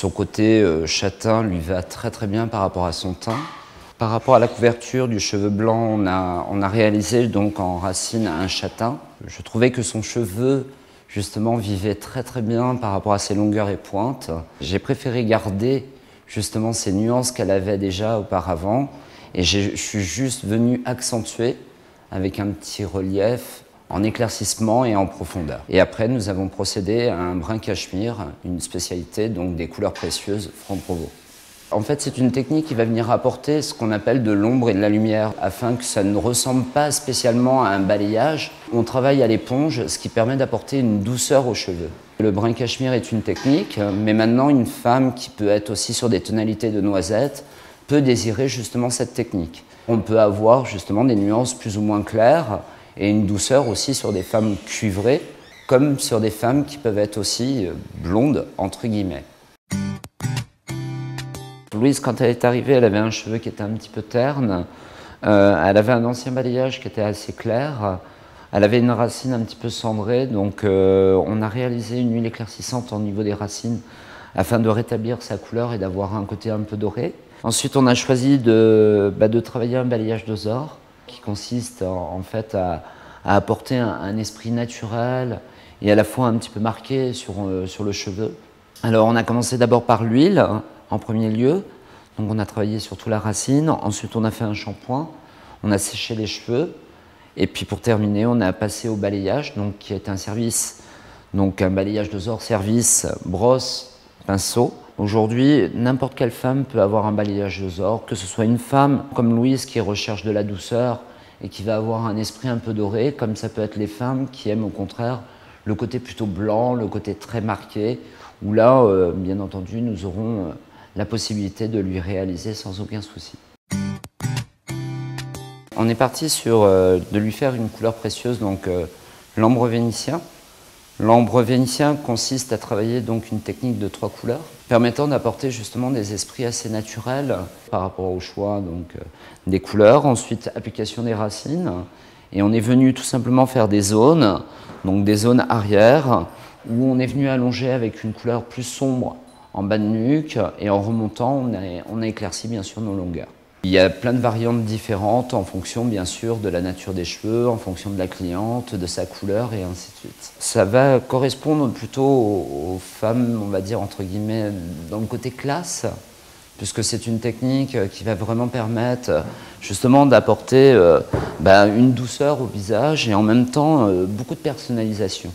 Son côté châtain lui va très très bien par rapport à son teint. Par rapport à la couverture du cheveu blanc, on a réalisé donc en racine un châtain. Je trouvais que son cheveu justement vivait très très bien par rapport à ses longueurs et pointes. J'ai préféré garder justement ces nuances qu'elle avait déjà auparavant et je suis juste venu accentuer avec un petit relief en éclaircissement et en profondeur. Et après, nous avons procédé à un brin cachemire, une spécialité donc des couleurs précieuses franc-provo. En fait, c'est une technique qui va venir apporter ce qu'on appelle de l'ombre et de la lumière, afin que ça ne ressemble pas spécialement à un balayage. On travaille à l'éponge, ce qui permet d'apporter une douceur aux cheveux. Le brin cachemire est une technique, mais maintenant une femme qui peut être aussi sur des tonalités de noisette peut désirer justement cette technique. On peut avoir justement des nuances plus ou moins claires et une douceur aussi sur des femmes cuivrées, comme sur des femmes qui peuvent être aussi blondes, entre guillemets. Louise, quand elle est arrivée, elle avait un cheveu qui était un petit peu terne. Elle avait un ancien balayage qui était assez clair. Elle avait une racine un petit peu cendrée, donc on a réalisé une huile éclaircissante au niveau des racines afin de rétablir sa couleur et d'avoir un côté un peu doré. Ensuite, on a choisi de travailler un balayage dosor qui consiste en fait à apporter un esprit naturel et à la fois un petit peu marqué sur le cheveu. Alors, on a commencé d'abord par l'huile en premier lieu. Donc on a travaillé sur toute la racine, ensuite on a fait un shampoing, on a séché les cheveux, et puis pour terminer, on a passé au balayage, donc qui est un service, donc un balayage dosor service, brosse, pinceau. Aujourd'hui, n'importe quelle femme peut avoir un balayage dosor, que ce soit une femme comme Louise qui recherche de la douceur et qui va avoir un esprit un peu doré, comme ça peut être les femmes qui aiment au contraire le côté plutôt blanc, le côté très marqué, où là, bien entendu, nous aurons la possibilité de lui réaliser sans aucun souci. On est parti sur de lui faire une couleur précieuse, donc l'ambre vénitien. L'ambre vénitien consiste à travailler donc une technique de 3 couleurs, permettant d'apporter justement des esprits assez naturels par rapport au choix donc, des couleurs. Ensuite, application des racines. Et on est venu tout simplement faire des zones, donc des zones arrière, où on est venu allonger avec une couleur plus sombre en bas de nuque, et en remontant, on a éclairci bien sûr nos longueurs. Il y a plein de variantes différentes en fonction bien sûr de la nature des cheveux, en fonction de la cliente, de sa couleur et ainsi de suite. Ça va correspondre plutôt aux femmes, on va dire entre guillemets, dans le côté classe, puisque c'est une technique qui va vraiment permettre justement d'apporter une douceur au visage et en même temps beaucoup de personnalisation.